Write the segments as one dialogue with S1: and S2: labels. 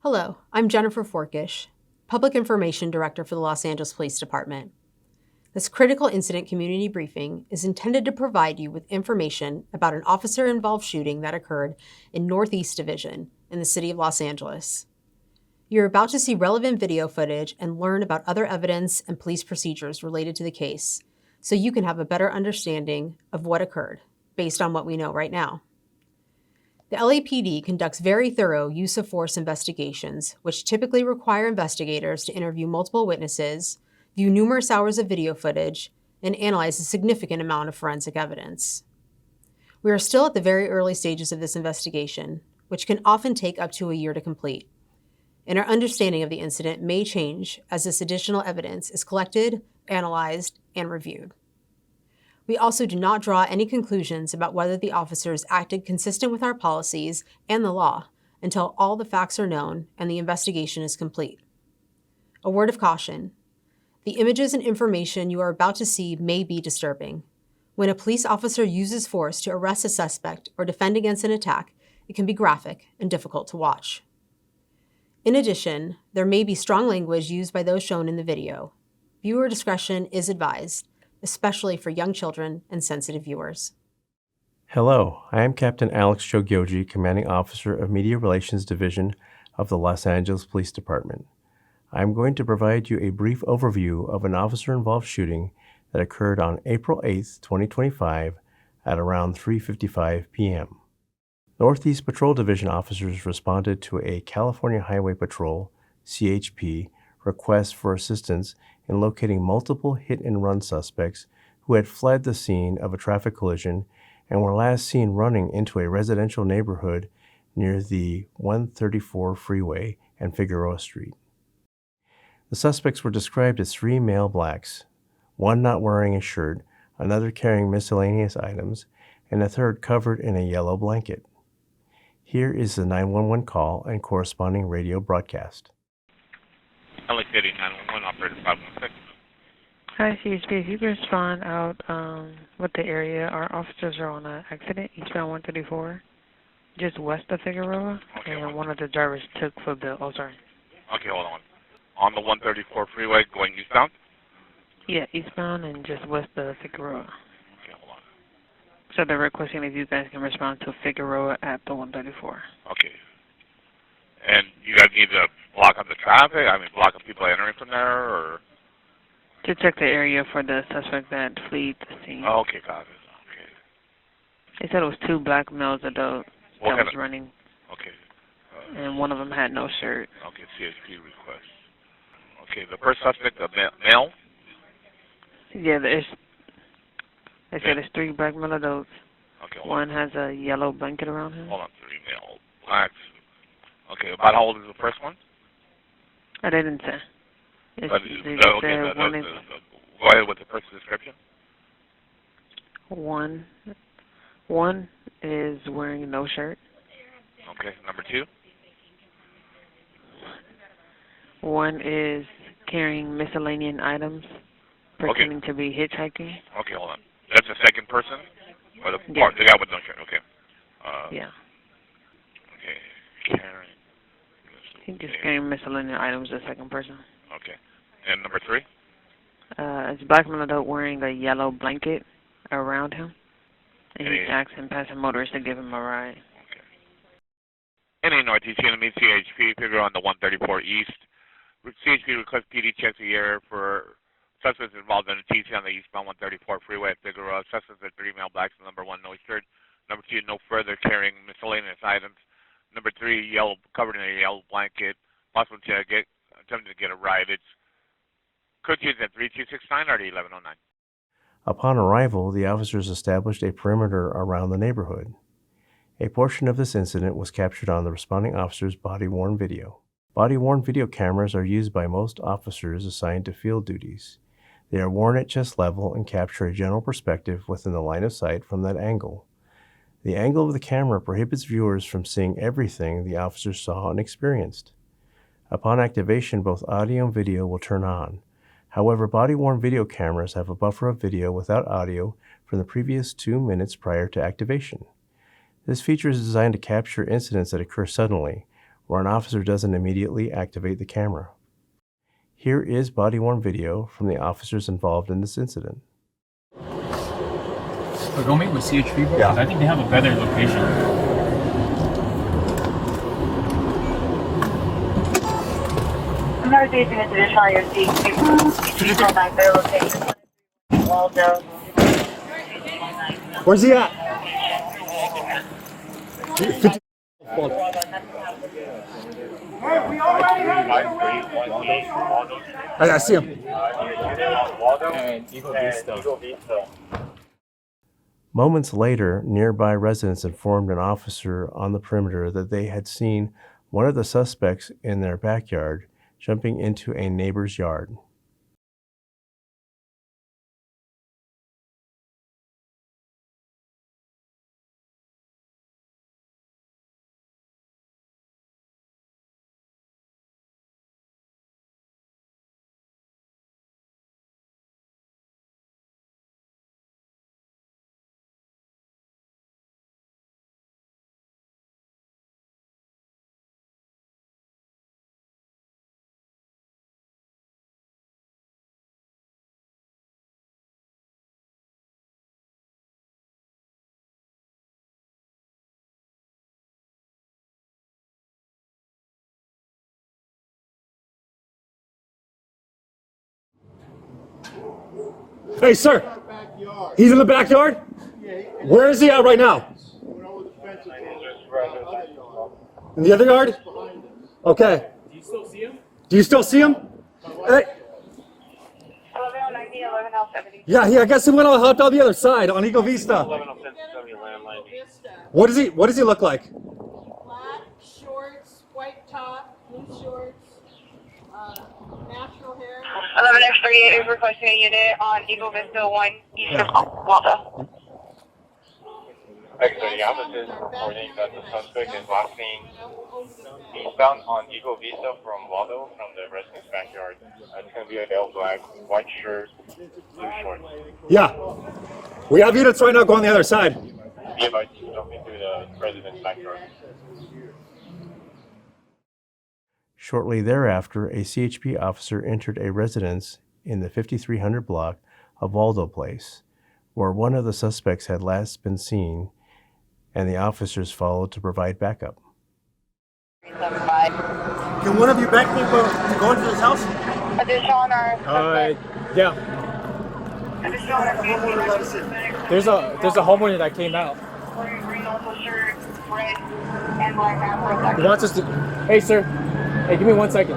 S1: Hello, I'm Jennifer Forkish, Public Information Director for the Los Angeles Police Department. This critical incident community briefing is intended to provide you with information about an officer-involved shooting that occurred in Northeast Division in the city of Los Angeles. You're about to see relevant video footage and learn about other evidence and police procedures related to the case, so you can have a better understanding of what occurred based on what we know right now. The LAPD conducts very thorough use of force investigations, which typically require investigators to interview multiple witnesses, view numerous hours of video footage, and analyze a significant amount of forensic evidence. We are still at the very early stages of this investigation, which can often take up to a year to complete, and our understanding of the incident may change as this additional evidence is collected, analyzed, and reviewed. We also do not draw any conclusions about whether the officers acted consistent with our policies and the law until all the facts are known and the investigation is complete. A word of caution: the images and information you are about to see may be disturbing. When a police officer uses force to arrest a suspect or defend against an attack, it can be graphic and difficult to watch. In addition, there may be strong language used by those shown in the video. Viewer discretion is advised, especially for young children and sensitive viewers.
S2: Hello, I am Captain Alex Chogyoji, Commanding Officer of Media Relations Division of the Los Angeles Police Department. I am going to provide you a brief overview of an officer-involved shooting that occurred on April 8, 2025 at around 3:55 p.m. Northeast Patrol Division officers responded to a California Highway Patrol, CHP, request for assistance in locating multiple hit-and-run suspects who had fled the scene of a traffic collision and were last seen running into a residential neighborhood near the 134 freeway and Figueroa Street. The suspects were described as three male blacks, one not wearing a shirt, another carrying miscellaneous items, and a third covered in a yellow blanket. Here is the 911 call and corresponding radio broadcast.
S3: LA City 911, operator 516.
S4: Hi, CHP. If you can respond out with the area, our officers are on an accident, eastbound 134, just west of Figueroa, and one of the drivers took for the,
S3: Okay, hold on. On the 134 freeway going eastbound?
S4: Yeah, eastbound and just west of Figueroa.
S3: Okay, hold on.
S4: So they're requesting if you guys can respond to Figueroa at the 134.
S3: Okay. And you guys need to block up the traffic? Block up people entering from there, or?
S4: To check the area for the suspect that fled the scene.
S3: Oh, okay, got it. Okay.
S4: They said it was two black males that was running.
S3: Okay.
S4: And one of them had no shirt.
S3: Okay, CHP request. Okay, the first suspect, a male?
S4: Yeah, they said it's three black male adults.
S3: Okay,
S4: one has a yellow blanket around him.
S3: Hold on, three male blacks. Okay, about how old is the first one?
S4: I didn't say.
S3: Go ahead with the first description.
S4: One is wearing no shirt.
S3: Okay, number two?
S4: One is carrying miscellaneous items pretending to be hitchhiking.
S3: Okay, hold on. That's the second person? Or the guy with no shirt, okay.
S4: Yeah.
S3: Okay, carrying.
S4: He's just carrying miscellaneous items, the second person.
S3: Okay. And number three?
S4: It's a black male adult wearing a yellow blanket around him. And he's asking passing motorists to give him a ride.
S3: Okay. Any Northeast enemy CHP, figure on the 134 East. CHP requests PD checks the area for suspects involved in a TC on the eastbound 134 freeway at Figueroa. Suspects are three male blacks. Number one, no shirt. Number two, no further carrying miscellaneous items. Number three, covered in a yellow blanket. Possible to attempting to get a ride. It's courtesy at 3269 or 1109.
S2: Upon arrival, the officers established a perimeter around the neighborhood. A portion of this incident was captured on the responding officer's body-worn video. Body-worn video cameras are used by most officers assigned to field duties. They are worn at chest level and capture a general perspective within the line of sight from that angle. The angle of the camera prohibits viewers from seeing everything the officers saw and experienced. Upon activation, both audio and video will turn on. However, body-worn video cameras have a buffer of video without audio from the previous 2 minutes prior to activation. This feature is designed to capture incidents that occur suddenly, where an officer doesn't immediately activate the camera. Here is body-worn video from the officers involved in this incident.
S5: We're going to meet with CHP, bro,
S6: Yeah.
S5: because I think they have a better location.
S7: I'm not using a traditional on your seat. You can find their location. Waldo.
S6: Where's he at? I see him.
S5: And Eagle Vista.
S2: Moments later, nearby residents informed an officer on the perimeter that they had seen one of the suspects in their backyard jumping into a neighbor's yard.
S6: Hey, sir. He's in the backyard? Where is he at right now? In the other yard? Okay.
S5: Do you still see him?
S6: Do you still see him? Hey. Yeah, I guess he went out the other side on Eagle Vista. What does he look like?
S8: Black shorts, white top, blue shorts, natural hair.
S7: 11X38 is requesting a unit on Eagle Vista 1 east of Waldo.
S9: X-30 officers reporting that the suspect is last seen eastbound on Eagle Vista from Waldo from the resident's backyard. It's going to be a male black, white shirt, blue shorts.
S6: Yeah. We have units right now going the other side.
S9: Be about jumping through the resident's backyard.
S2: Shortly thereafter, a CHP officer entered a residence in the 5300 block of Waldo Place, where one of the suspects had last been seen, and the officers followed to provide backup.
S6: Can one of you back me to go into this house?
S7: Additional on our
S5: Yeah.
S7: additional on our suspect.
S5: There's a homeowner that came out.
S7: Wearing green also shirt, red, and black afro.
S5: He wants us to... Hey, sir. Hey, give me 1 second.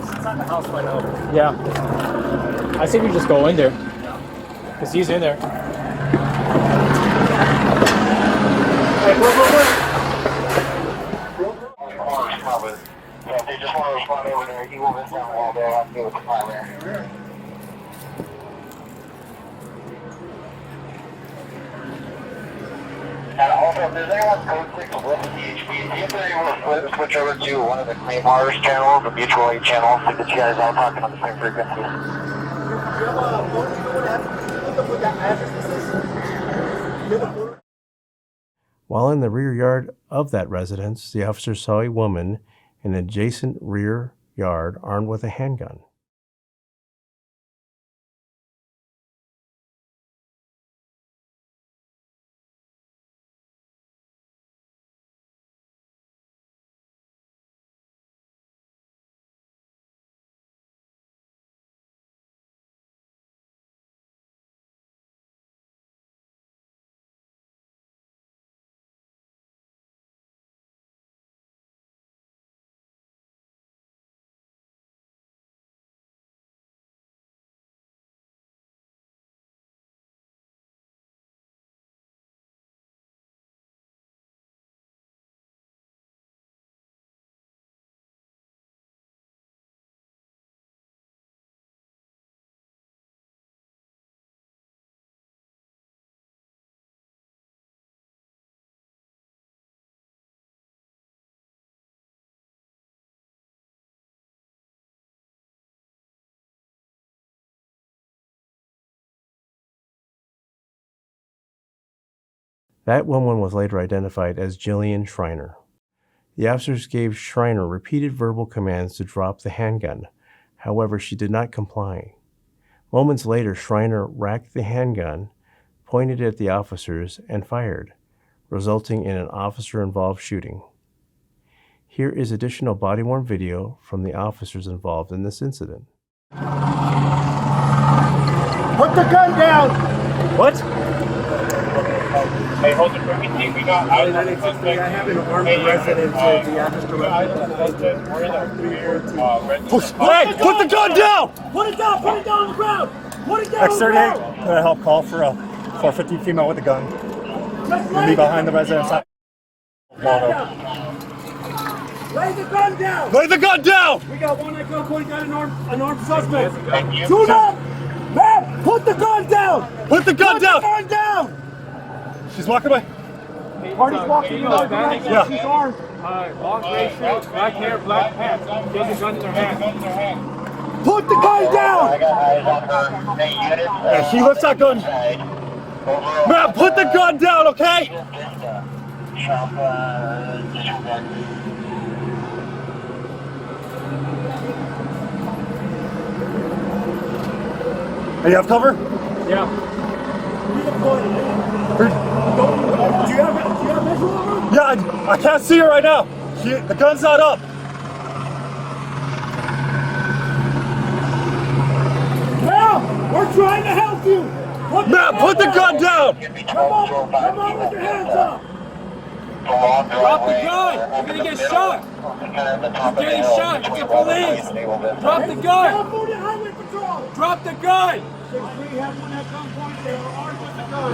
S6: Inside the house right now.
S5: Yeah. I think we just go in there. Because he's in there.
S6: Hey, look.
S9: If they just want to respond over there, he will miss down Waldo. I'll deal with the primary. And also, if there's anyone code 6 with CHP, see if they're able to switch over to one of the Claymores channels, the mutual aid channels, so that you guys all talking on the same frequency.
S2: While in the rear yard of that residence, the officer saw a woman in an adjacent rear yard armed with a handgun. That woman was later identified as Jillian Schreiner. The officers gave Schreiner repeated verbal commands to drop the handgun. However, she did not comply. Moments later, Schreiner racked the handgun, pointed it at the officers, and fired, resulting in an officer-involved shooting. Here is additional body-worn video from the officers involved in this incident.
S6: Put the gun down! What?
S9: Hey, hold the frequency. We got eyes on the suspect.
S10: I have an armed resident
S9: Eyes on the suspect. We're in the rear.
S6: Hey, put the gun down!
S10: Put it down! Put it down on the ground! Put it down
S6: X38, gonna help call for a 450 female with a gun. We'll be behind the residence.
S10: Lay the gun down!
S6: Lay the gun down!
S10: We got one at gunpoint, got an armed suspect. Shoot up! Man, put the gun down!
S6: Put the gun down!
S10: Put the gun down!
S6: She's walking away.
S10: Party's walking in the right direction.
S6: Yeah.
S10: She's armed.
S5: Long gray shirt, black hair, black pants. She has a gun in her hand.
S10: Put the gun down!
S9: I got eyes on her. Hey, units.
S6: Yeah, she lifts that gun. Man, put the gun down, okay? Hey, you have cover?
S5: Yeah.
S10: Do you have visual of her?
S6: Yeah, I can't see her right now. The gun's not up.
S10: Ma'am, we're trying to help you!
S6: Man, put the gun down!
S10: Come on with your hands up!
S5: Drop the gun! You're gonna get shot! You're getting shot! It's the police! Drop the gun!
S10: California Highway Patrol!
S5: Drop the gun!
S10: 6-3 have one at gunpoint. They are armed with the gun.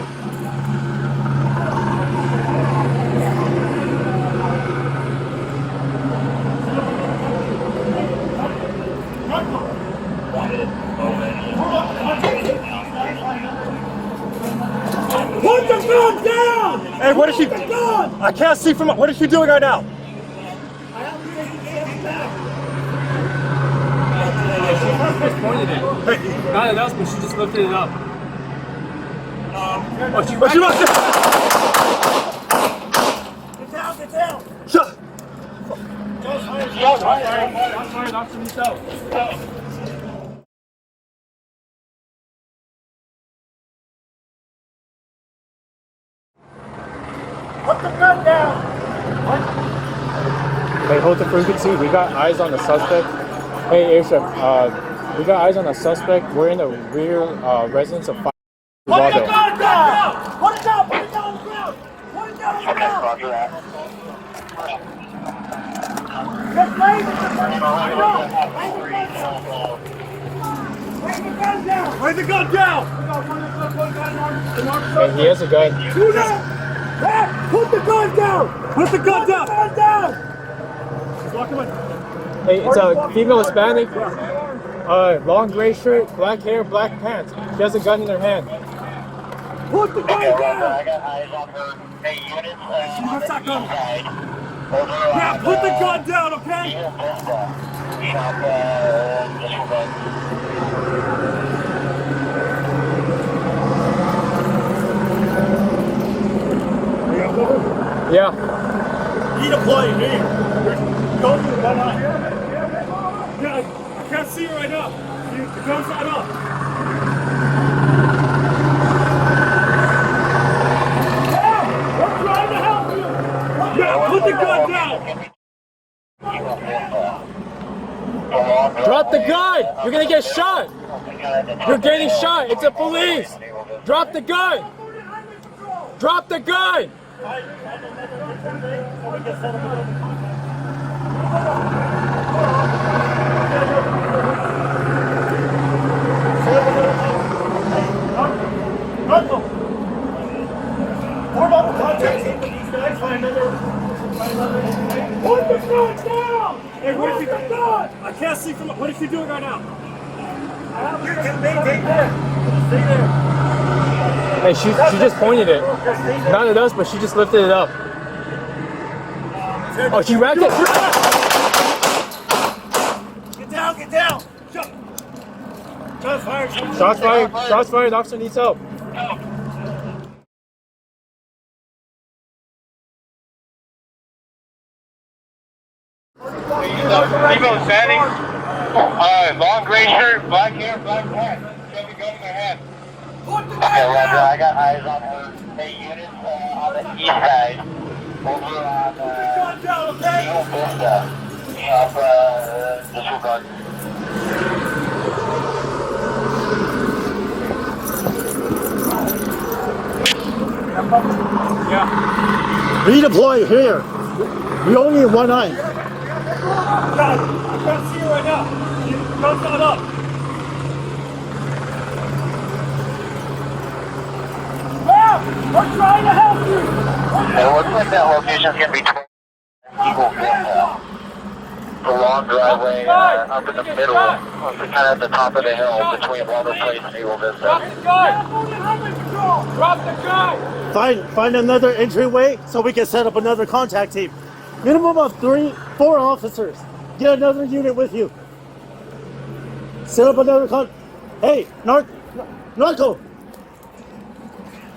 S10: Put the gun down!
S6: Hey, what is she?
S10: Put the gun!
S6: I can't see from. What is she doing right now?
S10: I have to take the gun back.
S5: She just pointed it. Not else, but she just lifted it up. Oh, she
S6: What she wants to?
S10: Get down, get down!
S6: Shut.
S5: Shots fired, officer himself.
S10: Put the gun down!
S5: Hey, hold the frequency. We got eyes on the suspect. Hey, Airship, we got eyes on the suspect. We're in the rear residence of 5.
S10: Put the gun down! Put it down! Put it down on the ground! Put it down on the ground!
S9: Roger that.
S10: Just lay the gun down! Lay the gun down!
S6: Lay the gun down!
S10: We got one at gunpoint, got an armed
S5: Hey, he has a gun.
S10: Do that! Hey, put the gun down!
S6: Put the gun down!
S10: Put the gun down!
S6: She's walking away.
S5: Hey, it's a female Hispanic. Long gray shirt, black hair, black pants. She has a gun in her hand.
S10: Put the gun
S9: I
S10: down!
S9: got eyes on her. Hey, units.
S6: lifts that gun.
S9: Over.
S6: Man, put the gun down, okay?
S5: Yeah.
S6: Redeploy me. Don't do that out here. Yeah, I can't see her right now. The gun's not up.
S10: We're trying to help you!
S6: Yeah, put the gun down.
S5: Drop the gun! You're gonna get shot! You're getting shot! It's the police! Drop the gun! Drop the gun!
S10: Put the gun down!
S6: Hey, what is she?
S10: Put the gun!
S6: I can't see from. What is she doing right now?
S10: You can maintain there. Stay there.
S5: Hey, she just pointed it. Not at us, but she just lifted it up. Oh, she racked it.
S10: Get down, get down!
S6: Shots fired.
S5: Shots fired. Shots fired. Officer needs help.
S9: People standing. Long gray shirt, black hair, black hat. Got the gun in their hand. Okay, Roger. I got eyes on her. Hey, units on the east side. Over on Eagle Vista. Shop disregard.
S6: Yeah.
S10: Redeploy here. We only need one eye.
S6: God, I can't see you right now. Gun's not up. Ma'am, we're trying to help you.
S9: It looks like that location's going to be Eagle Vista. The long driveway up in the middle, kind of at the top of the hill between Waldo Place and Eagle Vista.
S6: Drop the gun. Drop the gun.
S10: Find another entryway so we can set up another contact team. Minimum of 4 officers. Get another unit with you. Set up another Hey, Narco.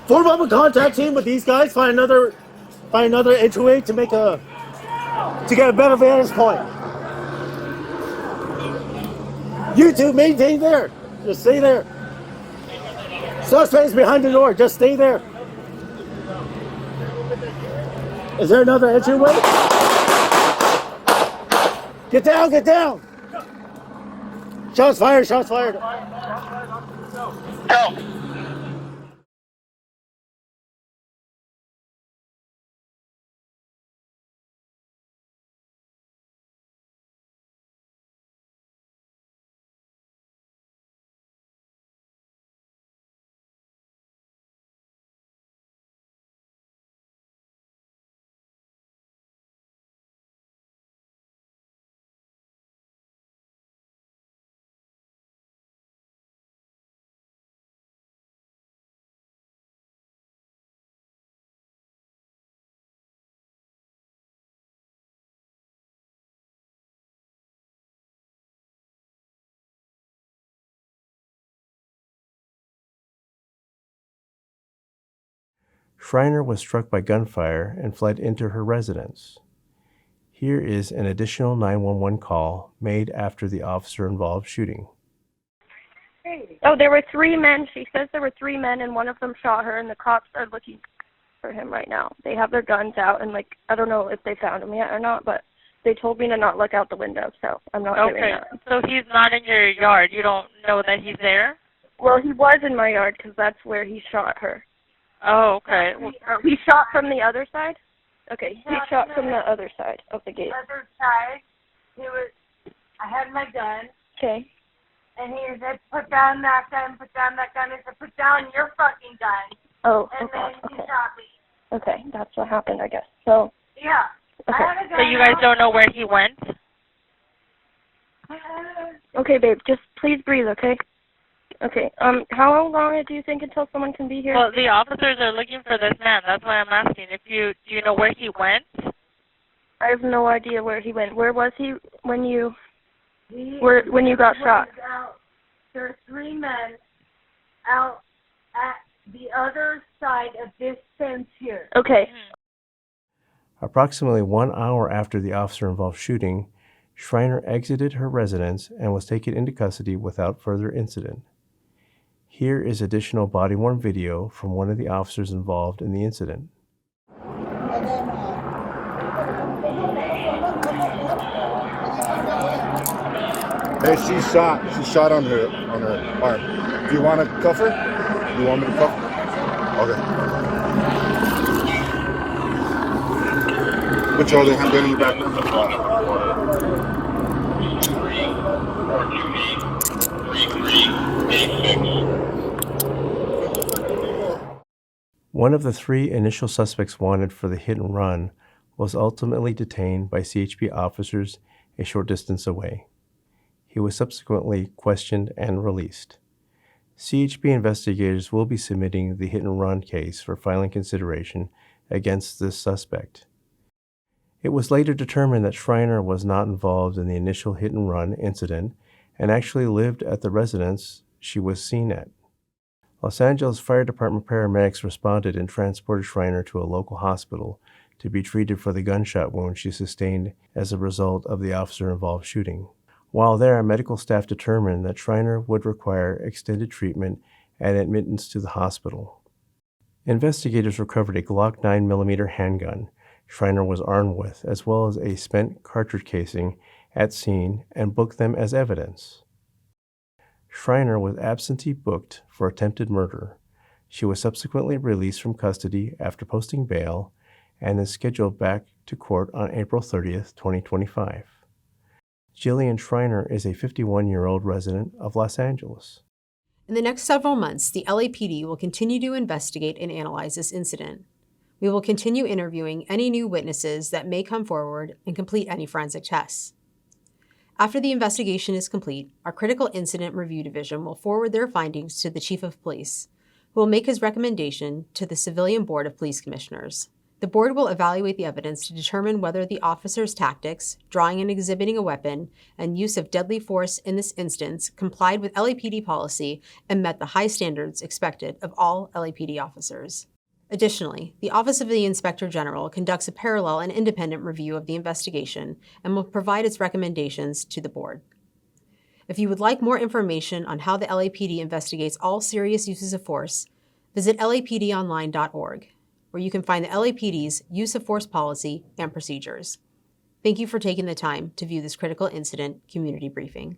S10: Form up a contact team with these guys. Find another entryway to get a better vantage point. You two maintain there. Just stay there. Suspects behind the door. Just stay there. Is there another entryway? Get down, get down! Shots fired, shots fired.
S9: Go!
S2: Schreiner was struck by gunfire and fled into her residence. Here is an additional 911 call made after the officer-involved shooting.
S11: Oh, there were 3 men. She says there were 3 men, and one of them shot her, and the cops are looking for him right now. They have their guns out, and, I don't know if they found him yet or not, but they told me to not look out the window, so I'm not doing that.
S12: So he's not in your yard. You don't know that he's there?
S11: Well, he was in my yard because that's where he shot her.
S12: Oh, okay.
S11: He shot from the other side? Okay, he shot from the other side of the gate.
S8: Other side, I had my gun.
S11: Okay.
S8: And he said, put down that gun, put down that gun. I said, put down your fucking gun.
S11: Oh,
S8: and then he shot me.
S11: Okay, that's what happened, I guess. So.
S8: Yeah.
S11: Okay.
S8: I had a gun.
S12: So you guys don't know where he went?
S11: Okay, babe, just please breathe, okay? Okay, how long do you think until someone can be here?
S12: Well, the officers are looking for this man. That's why I'm asking. Do you know where he went?
S11: I have no idea where he went. Where was he when you got shot?
S8: There are 3 men out at the other side of this fence here.
S11: Okay.
S2: Approximately 1 hour after the officer-involved shooting, Schreiner exited her residence and was taken into custody without further incident. Here is additional body-worn video from one of the officers involved in the incident.
S13: Hey, she's shot. She's shot on her arm. Do you want to cuff her? Do you want me to cuff her? Okay. Put your other hand in your back.
S2: One of the 3 initial suspects wanted for the hit and run was ultimately detained by CHP officers a short distance away. He was subsequently questioned and released. CHP investigators will be submitting the hit and run case for filing consideration against this suspect. It was later determined that Schreiner was not involved in the initial hit and run incident and actually lived at the residence she was seen at. Los Angeles Fire Department paramedics responded and transported Schreiner to a local hospital to be treated for the gunshot wound she sustained as a result of the officer-involved shooting. While there, medical staff determined that Schreiner would require extended treatment and admittance to the hospital. Investigators recovered a Glock 9mm handgun Schreiner was armed with, as well as a spent cartridge casing at scene, and booked them as evidence. Schreiner was absentee booked for attempted murder. She was subsequently released from custody after posting bail and is scheduled back to court on April 30th, 2025. Jillian Schreiner is a 51-year-old resident of Los Angeles.
S1: In the next several months, the LAPD will continue to investigate and analyze this incident. We will continue interviewing any new witnesses that may come forward and complete any forensic tests. After the investigation is complete, our Critical Incident Review Division will forward their findings to the Chief of Police, who will make his recommendation to the Civilian Board of Police Commissioners. The board will evaluate the evidence to determine whether the officer's tactics, drawing and exhibiting a weapon, and use of deadly force in this instance complied with LAPD policy and met the high standards expected of all LAPD officers. Additionally, the Office of the Inspector General conducts a parallel and independent review of the investigation and will provide its recommendations to the board. If you would like more information on how the LAPD investigates all serious uses of force, visit lapdonline.org, where you can find the LAPD's use of force policy and procedures. Thank you for taking the time to view this critical incident community briefing.